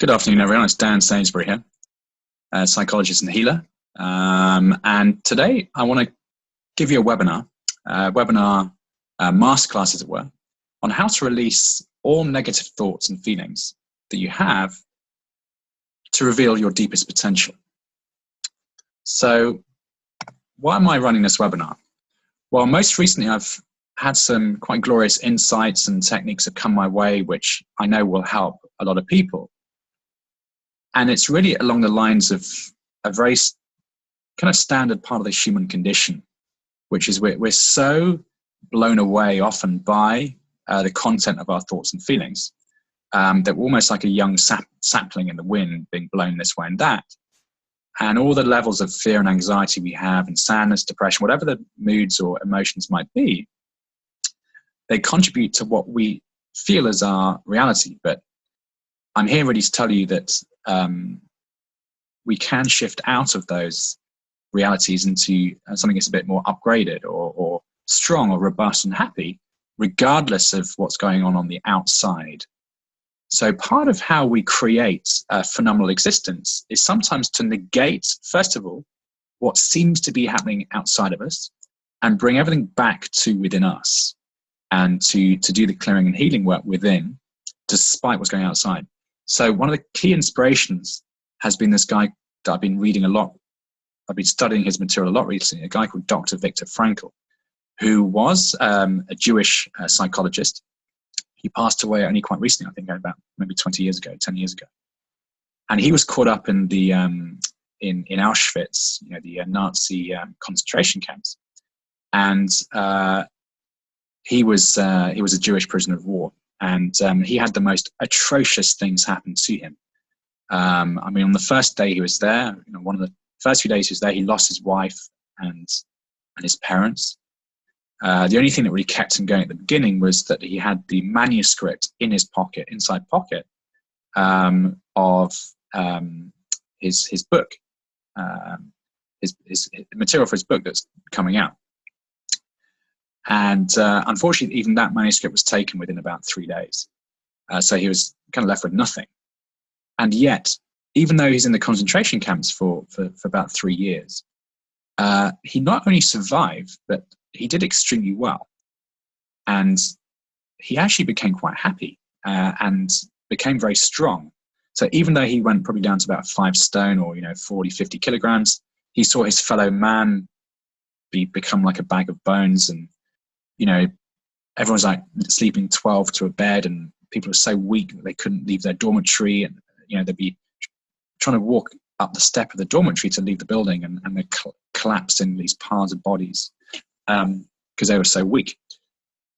Good afternoon, everyone. It's Dan Sainsbury here, a psychologist and healer. And today I want to give you a webinar masterclass, as it were, on how to release all negative thoughts and feelings that you have to reveal your deepest potential. So why am I running this webinar? Well, most recently I've had some quite glorious insights and techniques that come my way, which I know will help a lot of people. And it's really along the lines of a very kind of standard part of the human condition, which is we're so blown away often by the content of our thoughts and feelings that we're almost like a young sapling in the wind being blown this way and that. And all the levels of fear and anxiety we have, and sadness, depression, whatever the moods or emotions might be, they contribute to what we feel as our reality. But I'm here really to tell you that we can shift out of those realities into something that's a bit more upgraded or strong or robust and happy, regardless of what's going on the outside. So part of how we create a phenomenal existence is sometimes to negate, first of all, what seems to be happening outside of us and bring everything back to within us, and to do the clearing and healing work within, despite what's going outside. So one of the key inspirations has been this guy that I've been reading a lot. I've been studying his material a lot recently, a guy called Dr. Viktor Frankl, who was a Jewish psychologist. He passed away only quite recently, I think about maybe 20 years ago, 10 years ago. And he was caught up in the in Auschwitz, the Nazi concentration camps. And he was a Jewish prisoner of war. And he had the most atrocious things happen to him. I mean, on the first day he was there, one of the first few days he was there, he lost his wife and his parents. The only thing that really kept him going at the beginning was that he had the manuscript in his pocket, inside pocket, of his book, his material for his book that's coming out. And unfortunately, even that manuscript was taken within about 3 days. So he was kind of left with nothing. And yet, even though he's in the concentration camps for about 3 years, he not only survived, but he did extremely well. And he actually became quite happy and became very strong. So even though he went probably down to about 5 stone or 40, 50 kilograms, he saw his fellow man become like a bag of bones. And everyone's like sleeping 12 to a bed, and people are so weak that they couldn't leave their dormitory, and they'd be trying to walk up the step of the dormitory to leave the building, and they'd collapse in these piles of bodies because they were so weak.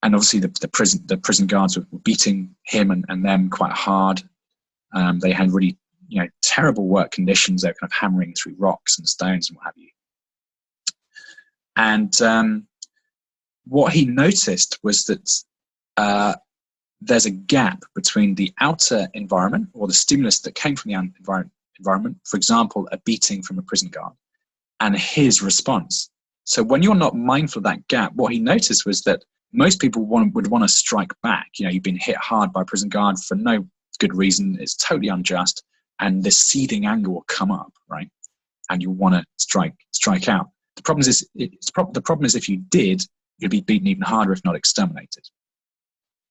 And obviously the prison guards were beating him and them quite hard. They had really terrible work conditions. They were kind of hammering through rocks and stones and what have you. And what he noticed was that there's a gap between the outer environment, or the stimulus that came from the environment, for example, a beating from a prison guard, and his response. So when you're not mindful of that gap, what he noticed was that most people would want to strike back. You've been hit hard by a prison guard for no good reason. It's totally unjust. And this seething anger will come up, right? And you want to strike out. The problem is if you did, you'd be beaten even harder, if not exterminated.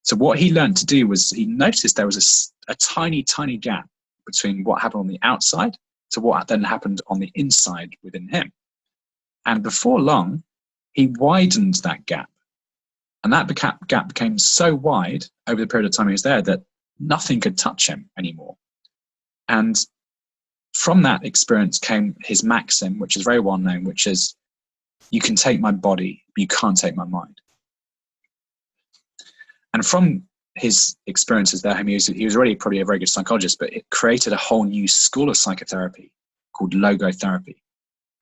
So what he learned to do was he noticed there was a tiny, tiny gap between what happened on the outside to what then happened on the inside within him. And before long, he widened that gap. And that gap became so wide over the period of time he was there that nothing could touch him anymore. And from that experience came his maxim, which is very well known, which is, you can take my body, but you can't take my mind. And from his experiences there, he was already probably a very good psychologist, but it created a whole new school of psychotherapy called logotherapy.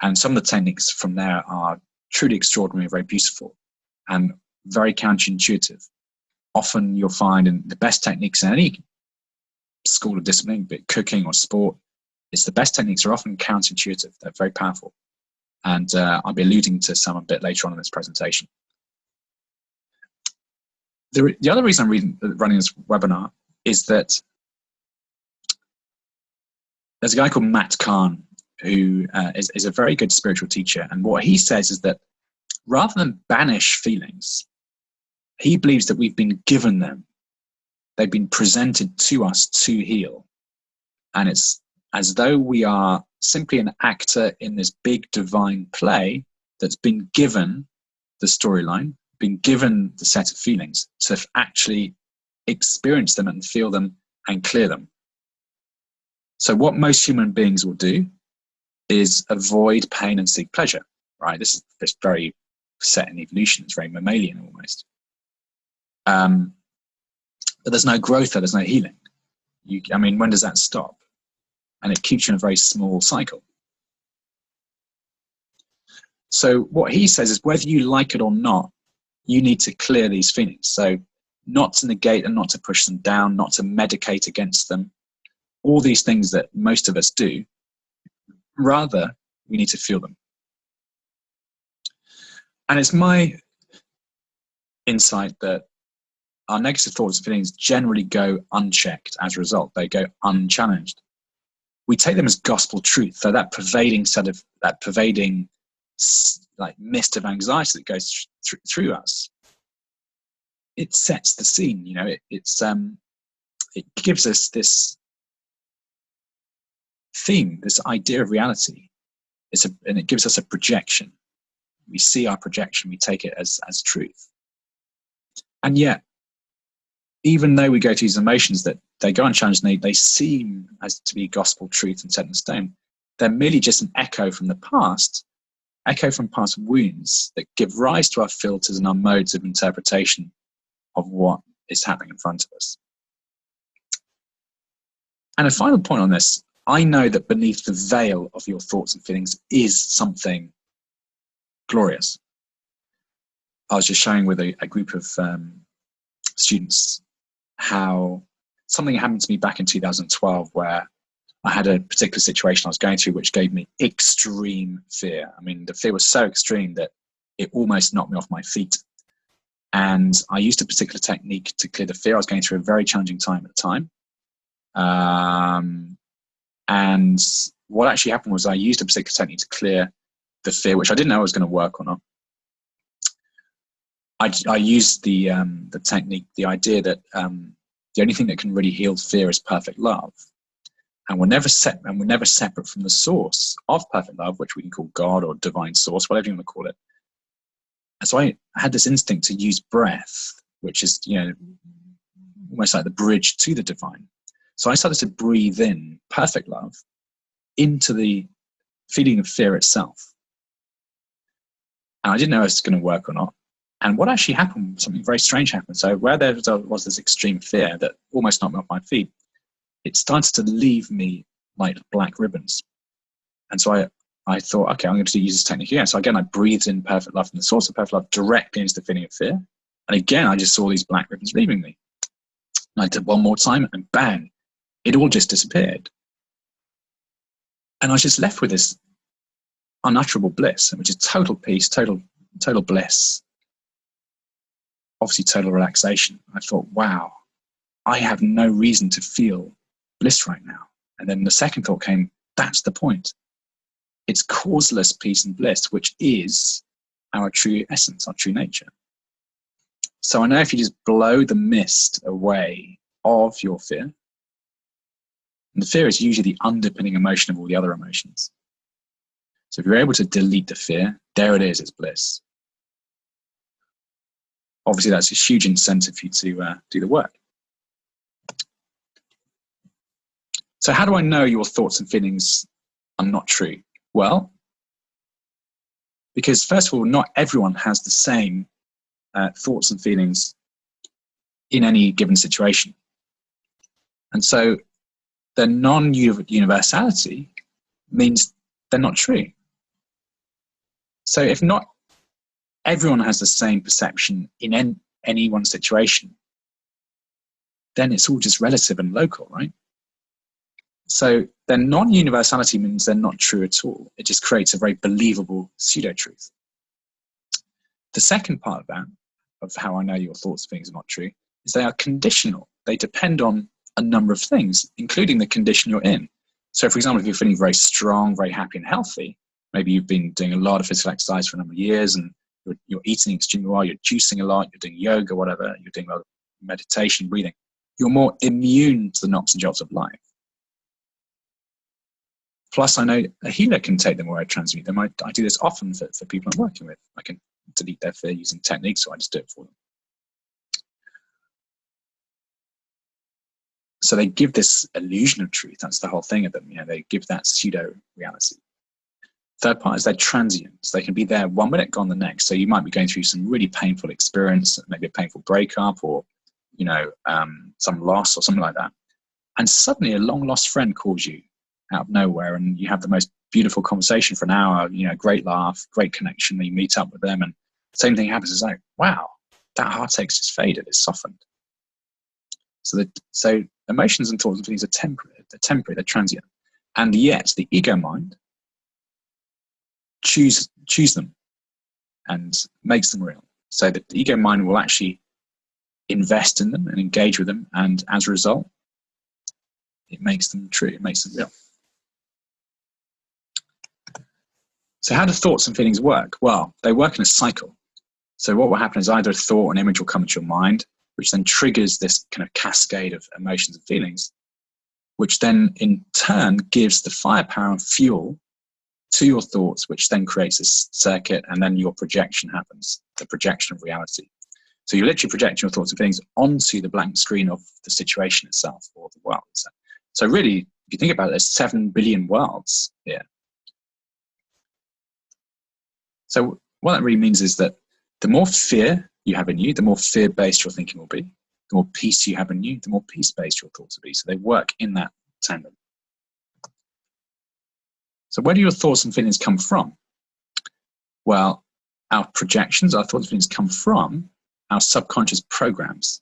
And some of the techniques from there are truly extraordinary, very beautiful, and very counterintuitive. Often you'll find in the best techniques in any school of discipline, be it cooking or sport, the best techniques are often counterintuitive. They're very powerful. And I'll be alluding to some a bit later on in this presentation. The other reason I'm running this webinar is that there's a guy called Matt Kahn who is a very good spiritual teacher. And what he says is that rather than banish feelings, he believes that we've been given them. They've been presented to us to heal. And it's as though we are simply an actor in this big divine play that's been given the storyline, been given the set of feelings to actually experience them and feel them and clear them. So what most human beings will do is avoid pain and seek pleasure, right? This is very set in evolution. It's very mammalian almost. But there's no growth there, there's no healing. When does that stop? And it keeps you in a very small cycle. So what he says is whether you like it or not, you need to clear these feelings. So not to negate them, not to push them down, not to medicate against them. All these things that most of us do, rather, we need to feel them. And it's my insight that our negative thoughts and feelings generally go unchecked as a result. They go unchallenged. We take them as gospel truth. So that pervading like mist of anxiety that goes through us, it sets the scene. It gives us this theme, this idea of reality. And it gives us a projection. We see our projection, we take it as truth. And yet, even though we go to these emotions that they go unchallenged and they seem as to be gospel truth and set in stone, they're merely just an echo from the past, echo from past wounds that give rise to our filters and our modes of interpretation of what is happening in front of us. And a final point on this, I know that beneath the veil of your thoughts and feelings is something glorious. I was just showing with a group of students how something happened to me back in 2012 where I had a particular situation I was going through which gave me extreme fear. The fear was so extreme that it almost knocked me off my feet. And I used a particular technique to clear the fear. I was going through a very challenging time at the time. And what actually happened was I used a particular technique to clear the fear, which I didn't know I was going to work or not. I used the technique, the idea that the only thing that can really heal fear is perfect love. And we're never separate from the source of perfect love, which we can call God or divine source, whatever you want to call it. And so I had this instinct to use breath, which is, almost like the bridge to the divine. So I started to breathe in perfect love into the feeling of fear itself. And I didn't know if it was going to work or not. And what actually happened, something very strange happened. So where there was this extreme fear that almost knocked me off my feet, it started to leave me like black ribbons. And so I thought, okay, I'm going to use this technique again. So again, I breathed in perfect love from the source of perfect love directly into the feeling of fear. And again, I just saw these black ribbons leaving me. And I did one more time and bang, it all just disappeared. And I was just left with this unutterable bliss, which is total peace, total bliss. Obviously total relaxation. I thought, wow, I have no reason to feel bliss right now. And then the second thought came, that's the point. It's causeless peace and bliss, which is our true essence, our true nature. So I know if you just blow the mist away of your fear, and the fear is usually the underpinning emotion of all the other emotions. So if you're able to delete the fear, there it is, it's bliss. Obviously, that's a huge incentive for you to do the work. So how do I know your thoughts and feelings are not true? Well, because first of all, not everyone has the same thoughts and feelings in any given situation. And so the non-universality means they're not true. So if not everyone has the same perception in any one situation, then it's all just relative and local, right? So their non-universality means they're not true at all. It just creates a very believable pseudo-truth. The second part of that, of how I know your thoughts and feelings are not true, is they are conditional. They depend on a number of things, including the condition you're in. So for example, if you're feeling very strong, very happy and healthy, maybe you've been doing a lot of physical exercise for a number of years and you're eating extremely well, you're juicing a lot, you're doing yoga, whatever, you're doing a lot of meditation, breathing, you're more immune to the knocks and jolts of life. Plus, I know a healer can take them away, transmute them. I do this often for people I'm working with. I can delete their fear using techniques, so I just do it for them. So they give this illusion of truth. That's the whole thing of them. They give that pseudo reality. Third part is they're transient. So they can be there 1 minute, gone the next. So you might be going through some really painful experience, maybe a painful breakup or, some loss or something like that. And suddenly a long lost friend calls you out of nowhere and you have the most beautiful conversation for an hour, great laugh, great connection. You meet up with them and same thing happens. It's like, wow, that heartache's just faded. It's softened. So emotions and thoughts and feelings are temporary. They're transient. And yet the ego mind choose them and makes them real. So that the ego mind will actually invest in them and engage with them, and as a result, it makes them true, it makes them real. So how do thoughts and feelings work? Well, they work in a cycle. So what will happen is either a thought or an image will come into your mind, which then triggers this kind of cascade of emotions and feelings, which then in turn gives the firepower and fuel to your thoughts, which then creates this circuit, and then your projection happens, the projection of reality. So you literally project your thoughts and feelings onto the blank screen of the situation itself or the world. So really, if you think about it, there's 7 billion worlds here. So what that really means is that the more fear you have in you, the more fear-based your thinking will be. The more peace you have in you, the more peace-based your thoughts will be. So they work in that tandem. So where do your thoughts and feelings come from? Well, our projections, our thoughts and feelings come from our subconscious programs,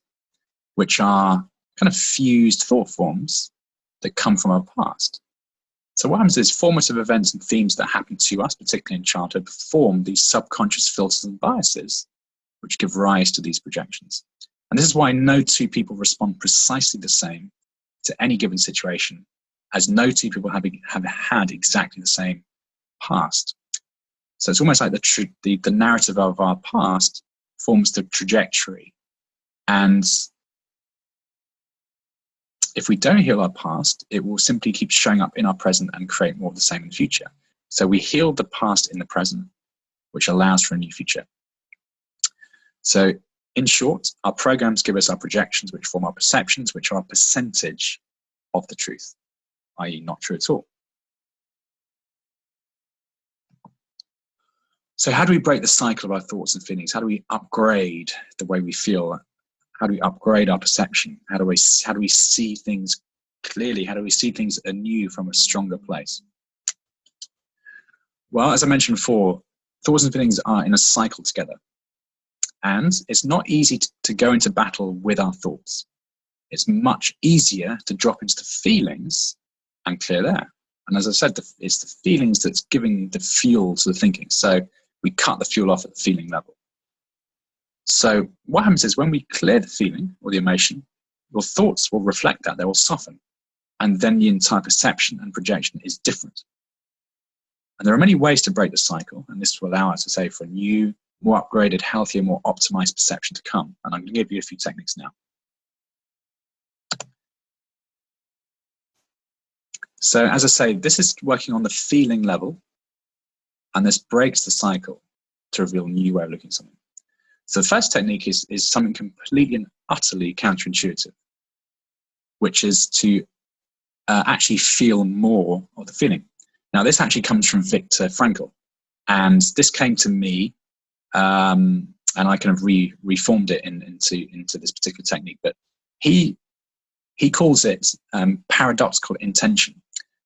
which are kind of fused thought forms that come from our past. So what happens is formative events and themes that happen to us, particularly in childhood, form these subconscious filters and biases, which give rise to these projections. And this is why no two people respond precisely the same to any given situation, as no two people have had exactly the same past. So it's almost like the narrative of our past forms the trajectory. And if we don't heal our past, it will simply keep showing up in our present and create more of the same in the future. So we heal the past in the present, which allows for a new future. So in short, our programs give us our projections, which form our perceptions, which are a percentage of the truth, i.e. not true at all. So how do we break the cycle of our thoughts and feelings? How do we upgrade the way we feel? How do we upgrade our perception? How do we see things clearly? How do we see things anew from a stronger place? Well, as I mentioned before, thoughts and feelings are in a cycle together. And it's not easy to go into battle with our thoughts. It's much easier to drop into the feelings and clear there. And as I said, it's the feelings that's giving the fuel to the thinking. So we cut the fuel off at the feeling level. So what happens is when we clear the feeling or the emotion, your thoughts will reflect that, they will soften. And then the entire perception and projection is different. And there are many ways to break the cycle, and this will allow us to say for a new, more upgraded, healthier, more optimized perception to come. And I'm going to give you a few techniques now. So as I say, this is working on the feeling level, and this breaks the cycle to reveal a new way of looking at something. So the first technique is something completely and utterly counterintuitive, which is to actually feel more of the feeling. Now, this actually comes from Viktor Frankl, and this came to me, and I kind of reformed it into this particular technique. But he calls it paradoxical intention.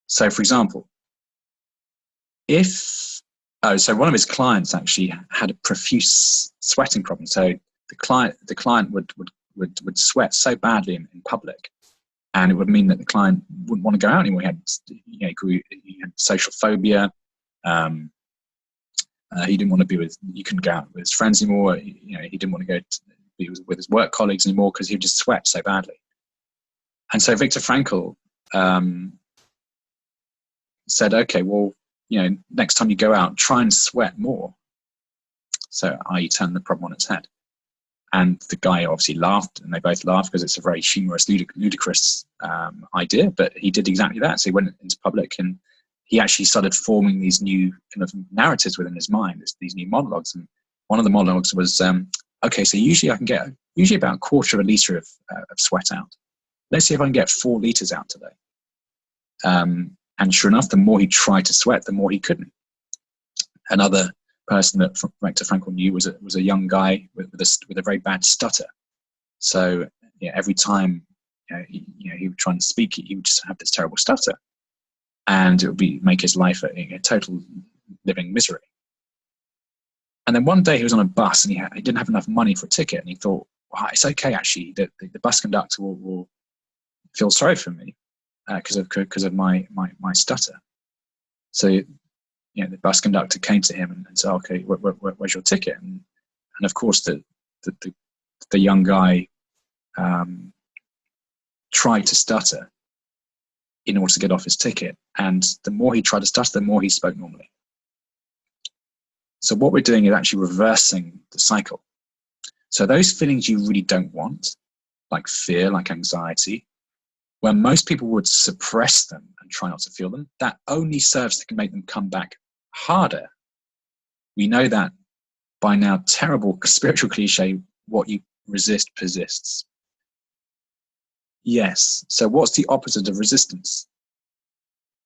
So, for example, so one of his clients actually had a profuse sweating problem. So the client would sweat so badly in public, and it would mean that the client wouldn't want to go out anymore. He had social phobia. He didn't want to be you couldn't go out with his friends anymore. He didn't want to go be with his work colleagues anymore because he would just sweat so badly. And so Viktor Frankl said, okay, well, next time you go out, try and sweat more. So i.e. turn the problem on its head. And the guy obviously laughed, and they both laughed because it's a very humorous, ludicrous idea, but he did exactly that. So he went into public and he actually started forming these new kind of narratives within his mind, these new monologues. And one of the monologues was, okay, so usually I can get about a quarter of a litre of sweat out. Let's see if I can get 4 litres out today. And sure enough, the more he tried to sweat, the more he couldn't. Another person that Viktor Frankl knew was a young guy with a very bad stutter. So every time he would try and speak, he would just have this terrible stutter, and it would make his life a total living misery. And then one day he was on a bus and he didn't have enough money for a ticket, and he thought, well, it's okay actually, the bus conductor will feel sorry for me because of my stutter. So the bus conductor came to him and said, okay, where's your ticket? And of course the young guy tried to stutter in order to get off his ticket. And the more he tried to stutter, the more he spoke normally. So what we're doing is actually reversing the cycle. So those feelings you really don't want, like fear, like anxiety, where most people would suppress them and try not to feel them, that only serves to make them come back harder. We know that by now, terrible spiritual cliche, what you resist persists. Yes, so what's the opposite of resistance?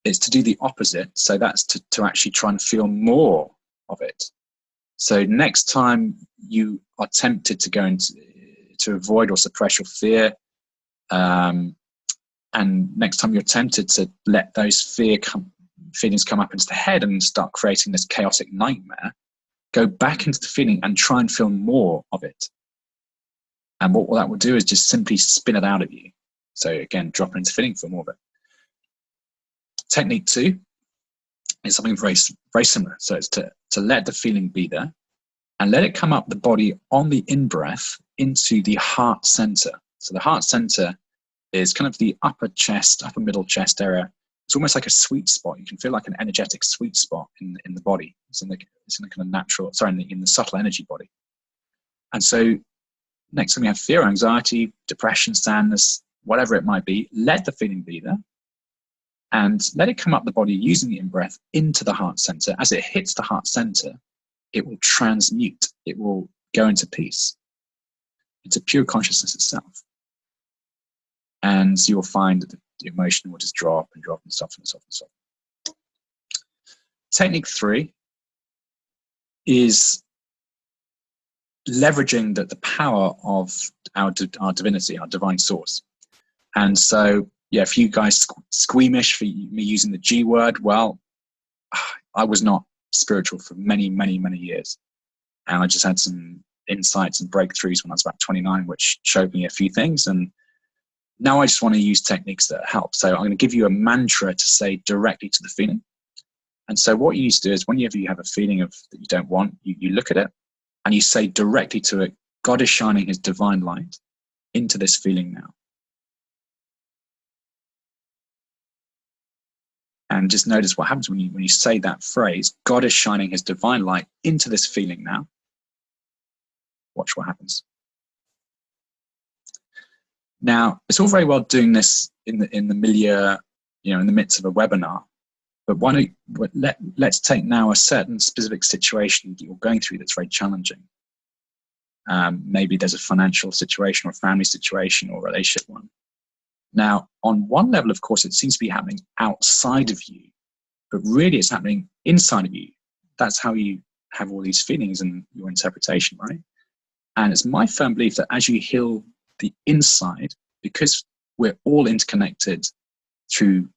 It's to do the opposite, so that's to actually try and feel more of it. So next time you are tempted to go into to avoid or suppress your fear, and next time you're tempted to let those feelings come up into the head and start creating this chaotic nightmare, go back into the feeling and try and feel more of it. And what that will do is just simply spin it out of you. So again, drop into feeling, feel more of it. Technique 2 is something very, very similar. So it's to let the feeling be there and let it come up the body on the in-breath into the heart center. So the heart center is kind of the upper middle chest area. It's almost like a sweet spot. You can feel like an energetic sweet spot in the body. It's in the kind of natural, in the subtle energy body. And so next time you have fear, anxiety, depression, sadness, whatever it might be, let the feeling be there and let it come up the body using the in-breath into the heart center. As it hits the heart center, it will transmute. It will go into peace, into pure consciousness itself. And you'll find that the emotion will just drop and drop and soften and soften and soften. Technique 3 is leveraging the power of our divinity, our divine source. And so, if you guys squeamish for me using the G word, well, I was not spiritual for many, many, many years. And I just had some insights and breakthroughs when I was about 29, which showed me a few things. And now I just want to use techniques that help. So I'm going to give you a mantra to say directly to the feeling. And so what you need to do is whenever you have a feeling that you don't want, you look at it and you say directly to it, God is shining his divine light into this feeling now. And just notice what happens when you say that phrase, God is shining his divine light into this feeling now. Watch what happens. Now, it's all very well doing this in the milieu, in the midst of a webinar, but let's take now a certain specific situation that you're going through that's very challenging. Maybe there's a financial situation or a family situation or a relationship one. Now, on one level, of course, it seems to be happening outside of you, but really it's happening inside of you. That's how you have all these feelings and your interpretation, right? And it's my firm belief that as you heal the inside, because we're all interconnected through,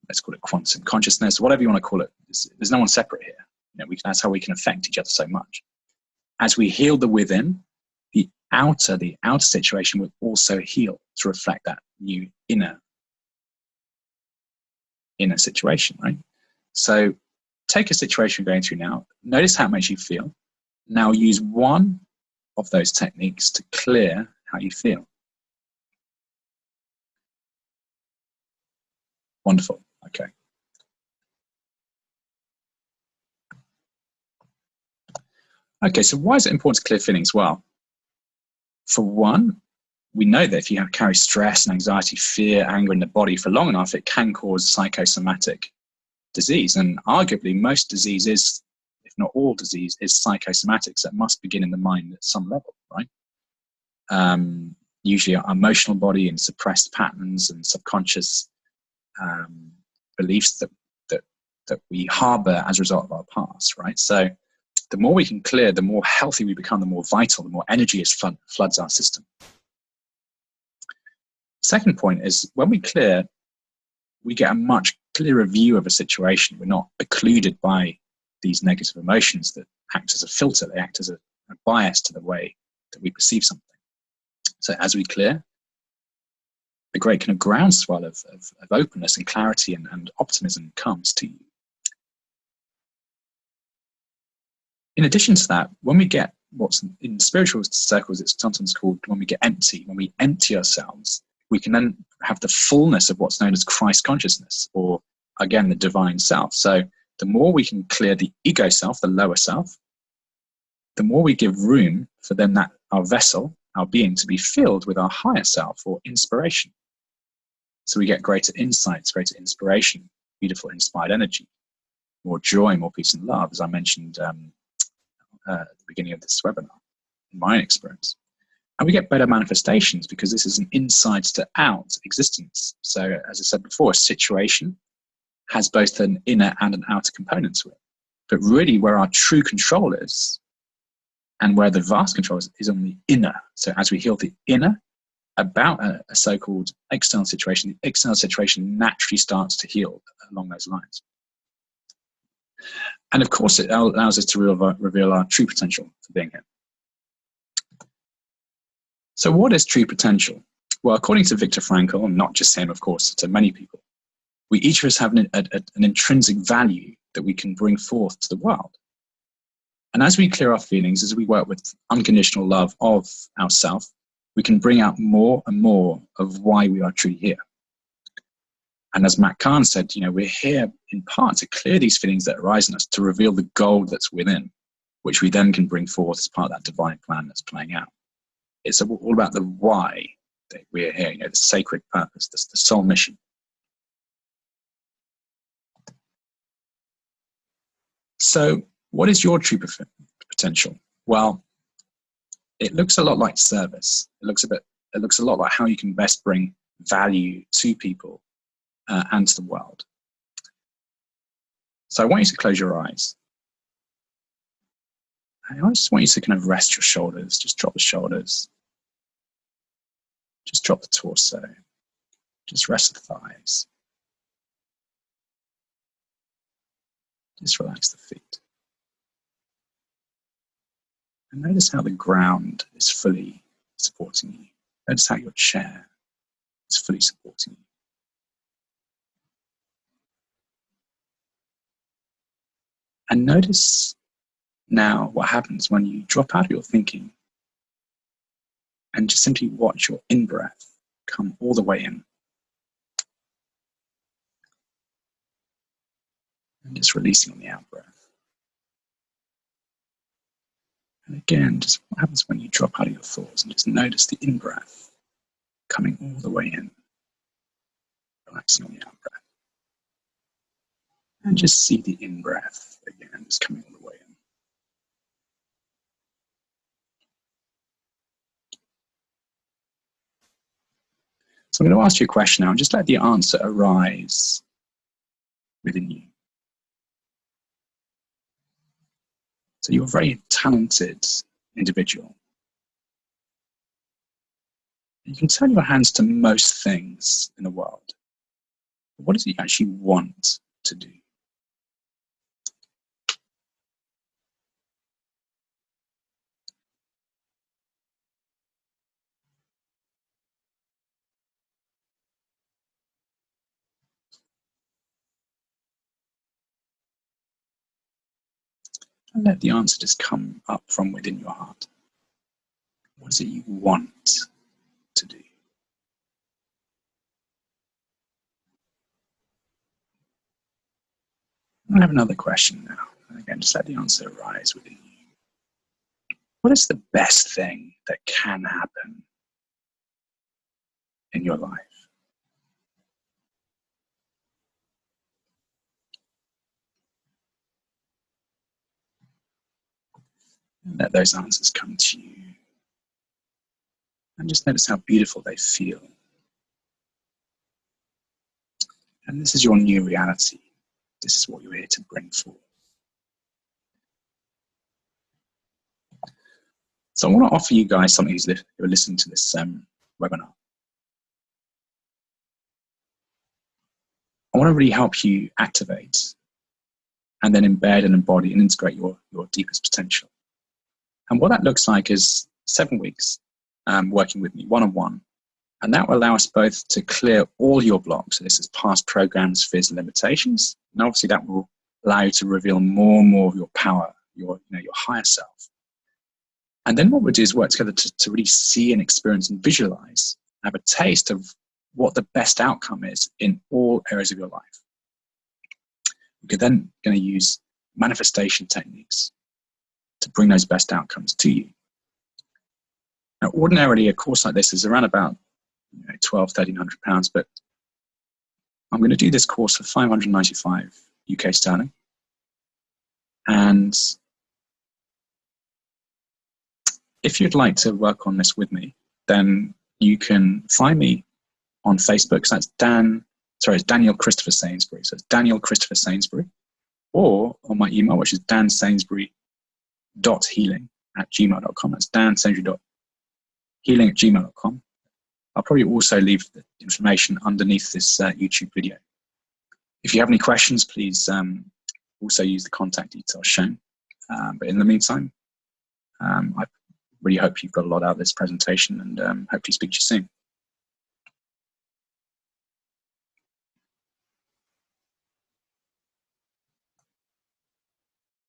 let's call it quantum consciousness, whatever you want to call it. There's no one separate here. That's how we can affect each other so much. As we heal the within, the outer situation will also heal to reflect that new inner situation, right? So take a situation you're going through now. Notice how it makes you feel. Now use one of those techniques to clear how you feel. Wonderful. Okay. Okay, so why is it important to clear feelings? Well, for one, we know that if you carry stress and anxiety, fear, anger in the body for long enough, it can cause psychosomatic disease. And arguably, most disease is, if not all disease, is psychosomatic. So it must begin in the mind at some level, right? Usually our emotional body and suppressed patterns and subconscious beliefs that we harbor as a result of our past, right? So the more we can clear, the more healthy we become, the more vital, the more energy floods our system. Second point is, when we clear, we get a much clearer view of a situation. We're not occluded by these negative emotions that act as a filter. They act as a bias to the way that we perceive something. So as we clear, the great kind of groundswell of openness and clarity and optimism comes to you. In addition to that, when we get what's in spiritual circles, it's sometimes called when we get empty, when we empty ourselves, we can then have the fullness of what's known as Christ consciousness, or again, the divine self. So the more we can clear the ego self, the lower self, the more we give room for then that our vessel, our being, to be filled with our higher self or inspiration. So we get greater insights, greater inspiration, beautiful inspired energy, more joy, more peace and love, as I mentioned at the beginning of this webinar, in my experience. And we get better manifestations because this is an inside to out existence. So as I said before, a situation has both an inner and an outer component to it. But really where our true control is, and where the vast control is on the inner. So as we heal the inner about a so-called external situation, the external situation naturally starts to heal along those lines. And of course, it allows us to reveal our true potential for being here. So what is true potential? Well, according to Viktor Frankl, and not just him, of course, to many people, we each of us have an intrinsic value that we can bring forth to the world. And as we clear our feelings, as we work with unconditional love of ourselves, we can bring out more and more of why we are truly here. And as Matt Kahn said, we're here in part to clear these feelings that arise in us, to reveal the gold that's within, which we then can bring forth as part of that divine plan that's playing out. It's all about the why that we're here, the sacred purpose, the soul mission. So what is your true potential? Well, it looks a lot like service. It looks a lot like how you can best bring value to people and to the world. So I want you to close your eyes. I just want you to kind of rest your shoulders. Just drop the shoulders. Just drop the torso. Just rest the thighs. Just relax the feet. And notice how the ground is fully supporting you. Notice how your chair is fully supporting you. And notice now what happens when you drop out of your thinking and just simply watch your in-breath come all the way in. And just releasing on the out-breath. And again, just what happens when you drop out of your thoughts, and just notice the in-breath coming all the way in, relaxing on the out-breath. And just see the in-breath again, just coming all the way in. So I'm going to ask you a question now, and just let the answer arise within you. So you're a very talented individual. You can turn your hands to most things in the world. But what is it you actually want to do? And let the answer just come up from within your heart. What is it you want to do? I have another question now. And again, just let the answer arise within you. what is the best thing that can happen in your life? And let those answers come to you. And just notice how beautiful they feel. And this is your new reality. This is what you're here to bring forth. So I want to offer you guys something who are listening to this webinar. I want to really help you activate and then embed and embody and integrate your deepest potential. And what that looks like is 7 weeks working with me one-on-one. And that will allow us both to clear all your blocks. So this is past programs, fears, and limitations. And obviously that will allow you to reveal more and more of your power, your higher self. And then what we'll do is work together to really see and experience and visualize, have a taste of what the best outcome is in all areas of your life. We're then going to use manifestation techniques to bring those best outcomes to you. Now, ordinarily, a course like this is around about £1,200, £1,300, but I'm going to do this course for £595 UK sterling. And if you'd like to work on this with me, then you can find me on Facebook. So that's it's Daniel Christopher Sainsbury. So it's Daniel Christopher Sainsbury. Or on my email, which is dansainsbury.healing@gmail.com. That's dansainsbury.healing@gmail.com. I'll probably also leave the information underneath this YouTube video. If you have any questions, please also use the contact details shown. But in the meantime, I really hope you've got a lot out of this presentation, and hopefully speak to you soon.